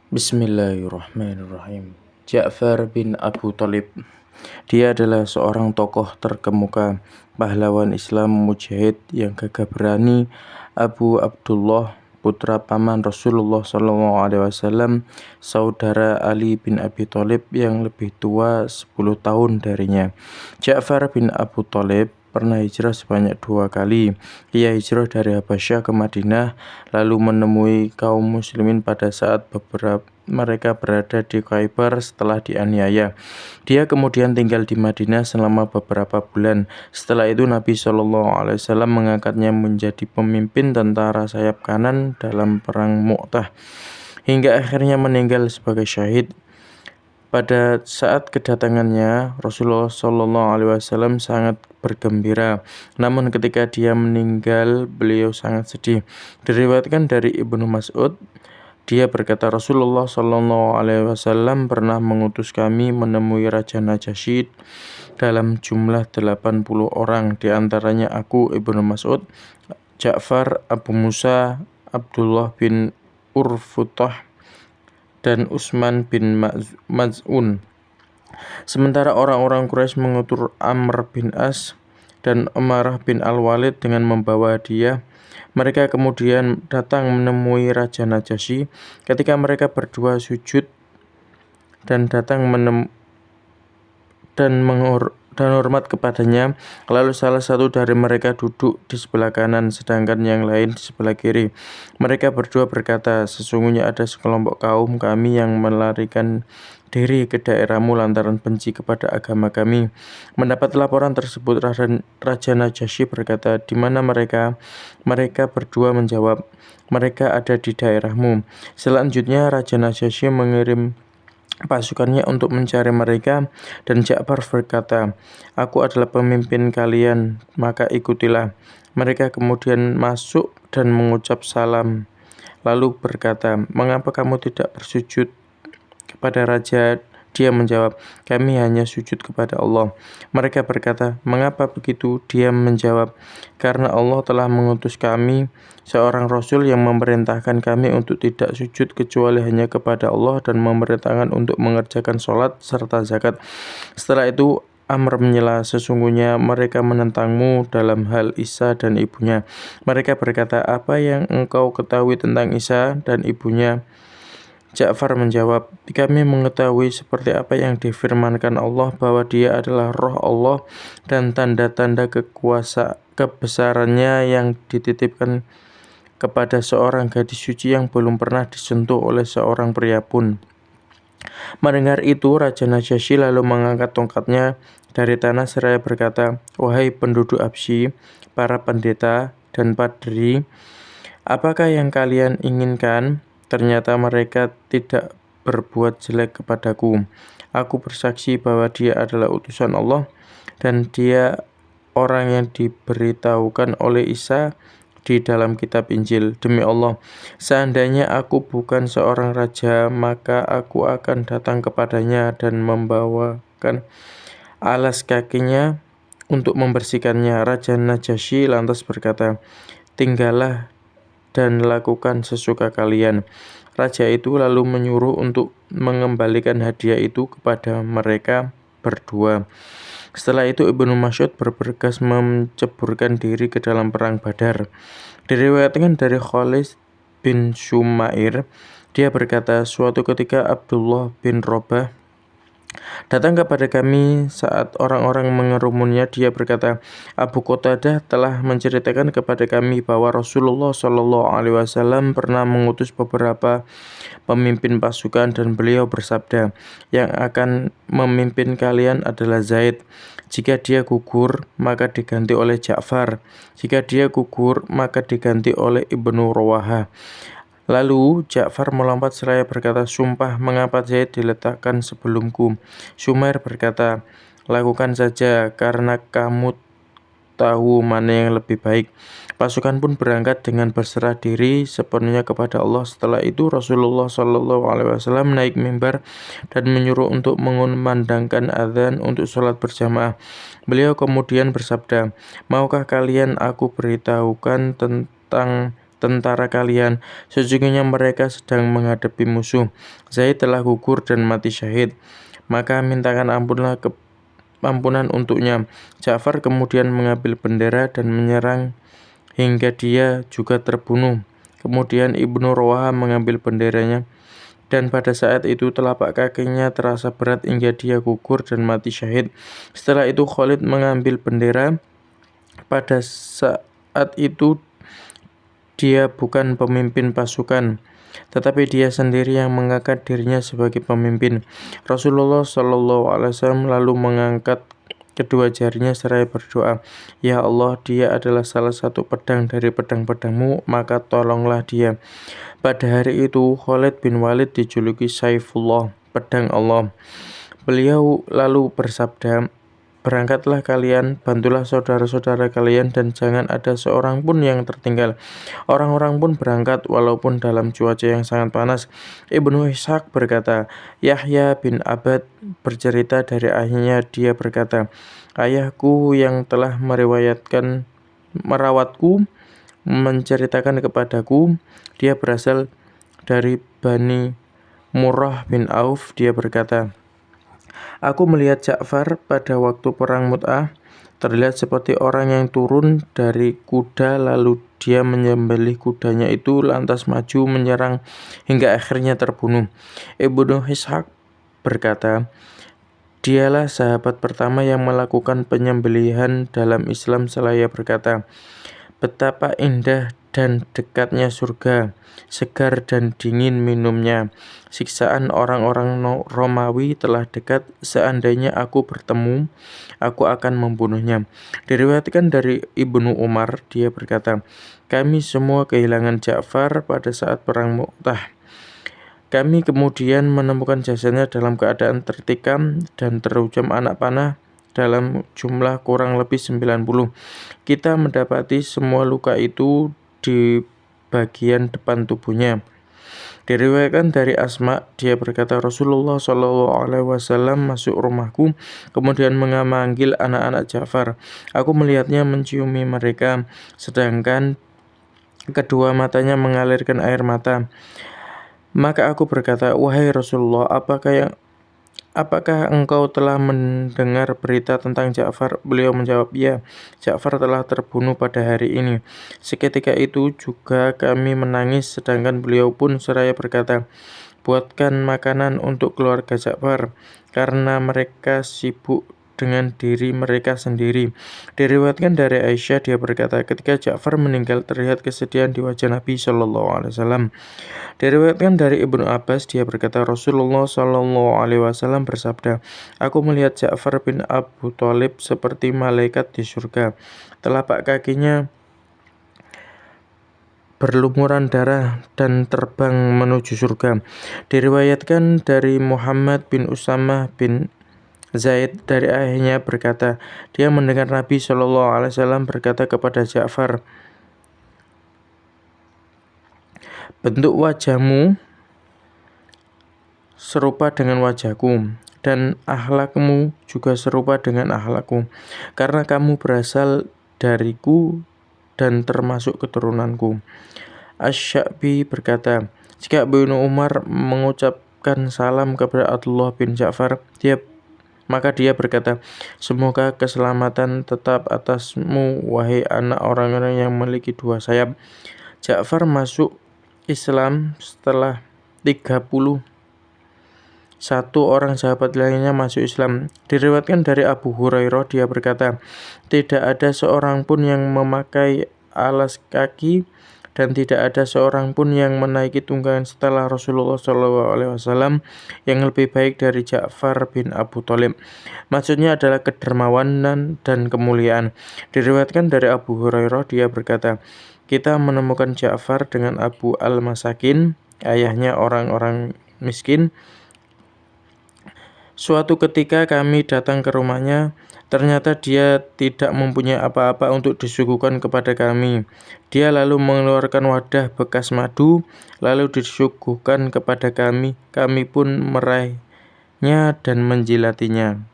Bismillahirrahmanirrahim. Ja'far bin Abu Thalib. Dia adalah seorang tokoh terkemuka, pahlawan Islam mujahid yang gagah berani. Abu Abdullah, putra paman Rasulullah SAW, saudara Ali bin Abi Thalib yang lebih tua 10 tahun darinya. Ja'far bin Abu Thalib pernah hijrah sebanyak 2 kali. Ia hijrah dari Habasyah ke Madinah, lalu menemui kaum muslimin pada saat mereka berada di Khaybar setelah dianiaya. Dia kemudian tinggal di Madinah selama beberapa bulan. Setelah itu Nabi SAW mengangkatnya menjadi pemimpin tentara sayap kanan dalam perang Mu'tah, hingga akhirnya meninggal sebagai syahid. Pada saat kedatangannya, Rasulullah SAW sangat bergembira. Namun ketika dia meninggal, beliau sangat sedih. Diriwayatkan dari Ibnu Mas'ud, dia berkata, Rasulullah SAW pernah mengutus kami menemui Raja Najasyi dalam jumlah 80 orang. Di antaranya aku, Ibnu Mas'ud, Ja'far, Abu Musa, Abdullah bin Urfutah, dan Utsman bin Maz'un. Sementara orang-orang Quraisy mengutus Amr bin As dan Umarah bin Al-Walid dengan membawa hadiah. Mereka kemudian datang menemui Raja Najasyi. Ketika mereka berdua sujud dan hormat kepadanya, lalu salah satu dari mereka duduk di sebelah kanan, sedangkan yang lain di sebelah kiri. Mereka berdua berkata, sesungguhnya ada sekelompok kaum kami yang melarikan diri ke daerahmu lantaran benci kepada agama kami. Mendapat laporan tersebut, Raja Najasyi berkata, di mana mereka? Mereka berdua menjawab, mereka ada di daerahmu. Selanjutnya Raja Najasyi mengirim pasukannya untuk mencari mereka, dan Ja'far berkata, aku adalah pemimpin kalian, maka ikutilah. Mereka kemudian masuk dan mengucap salam, lalu berkata, mengapa kamu tidak bersujud kepada raja? Dia menjawab, kami hanya sujud kepada Allah. Mereka berkata, mengapa begitu? Dia menjawab, karena Allah telah mengutus kami seorang Rasul yang memerintahkan kami untuk tidak sujud kecuali hanya kepada Allah dan memerintahkan untuk mengerjakan sholat serta zakat. Setelah itu Amr menyela, sesungguhnya mereka menentangmu dalam hal Isa dan ibunya. Mereka berkata, apa yang engkau ketahui tentang Isa dan ibunya? Ja'far menjawab, kami mengetahui seperti apa yang difirmankan Allah bahwa dia adalah roh Allah dan tanda-tanda kebesarannya yang dititipkan kepada seorang gadis suci yang belum pernah disentuh oleh seorang pria pun. Mendengar itu, Raja Najasyi lalu mengangkat tongkatnya dari tanah seraya berkata, wahai penduduk Absy, para pendeta dan padri, apakah yang kalian inginkan? Ternyata mereka tidak berbuat jelek kepadaku. Aku bersaksi bahwa dia adalah utusan Allah dan dia orang yang diberitahukan oleh Isa di dalam kitab Injil. Demi Allah, seandainya aku bukan seorang raja, maka aku akan datang kepadanya dan membawakan alas kakinya untuk membersihkannya. Raja Najasyi lantas berkata, tinggallah dan lakukan sesuka kalian. Raja itu lalu menyuruh untuk mengembalikan hadiah itu kepada mereka berdua. Setelah itu Ibnu Mas'ud bergegas menceburkan diri ke dalam perang Badar. Diriwayatkan dari Khalid bin Shumair, dia berkata, suatu ketika Abdullah bin Robah datang kepada kami saat orang-orang mengerumunnya. Dia berkata, Abu Qatadah telah menceritakan kepada kami bahwa Rasulullah SAW pernah mengutus beberapa pemimpin pasukan dan beliau bersabda, yang akan memimpin kalian adalah Zaid. Jika dia gugur, maka diganti oleh Ja'far. Jika dia gugur, maka diganti oleh Ibnu Rawahah. Lalu Ja'far melompat seraya berkata, sumpah, mengapa Zaid diletakkan sebelumku? Sumair berkata, lakukan saja karena kamu tahu mana yang lebih baik. Pasukan pun berangkat dengan berserah diri sepenuhnya kepada Allah. Setelah itu Rasulullah SAW naik mimbar dan menyuruh untuk mengumandangkan azan untuk sholat berjamaah. Beliau kemudian bersabda, maukah kalian aku beritahukan tentang tentara kalian. Sesungguhnya mereka sedang menghadapi musuh. Zaid telah gugur dan mati syahid. Maka mintakan ampunan untuknya. Ja'far kemudian mengambil bendera dan menyerang hingga dia juga terbunuh. Kemudian Ibnu Rawahah mengambil benderanya, dan pada saat itu telapak kakinya terasa berat hingga dia gugur dan mati syahid. Setelah itu Khalid mengambil bendera. Pada saat itu dia bukan pemimpin pasukan, tetapi dia sendiri yang mengangkat dirinya sebagai pemimpin. Rasulullah SAW lalu mengangkat kedua jarinya seraya berdoa, "Ya Allah, dia adalah salah satu pedang dari pedang-pedangmu, maka tolonglah dia." Pada hari itu Khalid bin Walid dijuluki Saifullah, pedang Allah. Beliau lalu bersabda, "Berangkatlah kalian, bantulah saudara-saudara kalian, dan jangan ada seorang pun yang tertinggal." Orang-orang pun berangkat walaupun dalam cuaca yang sangat panas. Ibnu Ishaq berkata, Yahya bin Abad bercerita dari ayahnya, dia berkata, "Ayahku yang telah merawatku menceritakan kepadaku, dia berasal dari Bani Murrah bin Auf." Dia berkata, "Aku melihat Ja'far pada waktu perang Mu'tah, terlihat seperti orang yang turun dari kuda, lalu dia menyembelih kudanya itu lantas maju menyerang hingga akhirnya terbunuh." Ibnu Ishaq berkata, "Dialah sahabat pertama yang melakukan penyembelihan dalam Islam." Selaya berkata, "Betapa indah dan dekatnya surga, segar dan dingin minumnya. Siksaan orang-orang Romawi telah dekat, seandainya aku bertemu, aku akan membunuhnya." Diriwayatkan dari Ibnu Umar, dia berkata, "Kami semua kehilangan Ja'far pada saat perang Mu'tah. Kami kemudian menemukan jasadnya dalam keadaan tertikam dan terhujam anak panah dalam jumlah kurang lebih 90. Kita mendapati semua luka itu di bagian depan tubuhnya." Diriwayatkan dari Asma, dia berkata, "Rasulullah SAW masuk rumahku, kemudian memanggil anak-anak Ja'far. Aku melihatnya menciumi mereka, sedangkan kedua matanya mengalirkan air mata. Maka aku berkata, 'Wahai Rasulullah, apakah engkau telah mendengar berita tentang Ja'far?' Beliau menjawab, 'Ya, Ja'far telah terbunuh pada hari ini.' Seketika itu juga kami menangis, sedangkan beliau pun seraya berkata, 'Buatkan makanan untuk keluarga Ja'far, karena mereka sibuk dengan diri mereka sendiri.'" Diriwayatkan dari Aisyah, dia berkata, "Ketika Ja'far meninggal terlihat kesedihan di wajah Nabi SAW." Diriwayatkan dari Ibnu Abbas, dia berkata, Rasulullah SAW bersabda, "Aku melihat Ja'far bin Abu Thalib seperti malaikat di surga. Telapak kakinya berlumuran darah dan terbang menuju surga." Diriwayatkan dari Muhammad bin Usamah bin Zaid dari ayahnya berkata, dia mendengar Nabi SAW berkata kepada Ja'far, "Bentuk wajahmu serupa dengan wajahku, dan akhlakmu juga serupa dengan akhlakku, karena kamu berasal dariku dan termasuk keturunanku." Asy-Sya'bi berkata, jika Ibnu Umar mengucapkan salam kepada Abdullah bin Ja'far, maka dia berkata, "Semoga keselamatan tetap atasmu, wahai anak orang-orang yang memiliki dua sayap." Ja'far masuk Islam setelah 31 orang sahabat lainnya masuk Islam. Diriwayatkan dari Abu Hurairah, dia berkata, "Tidak ada seorang pun yang memakai alas kaki dan tidak ada seorang pun yang menaiki tunggangan setelah Rasulullah SAW yang lebih baik dari Ja'far bin Abu Thalib." Maksudnya adalah kedermawanan dan kemuliaan. Diriwayatkan dari Abu Hurairah, dia berkata, "Kita menemukan Ja'far dengan Abu al-Masakin, ayahnya orang-orang miskin. Suatu ketika kami datang ke rumahnya, ternyata dia tidak mempunyai apa-apa untuk disuguhkan kepada kami. Dia lalu mengeluarkan wadah bekas madu, lalu disuguhkan kepada kami. Kami pun meraihnya dan menjilatinya."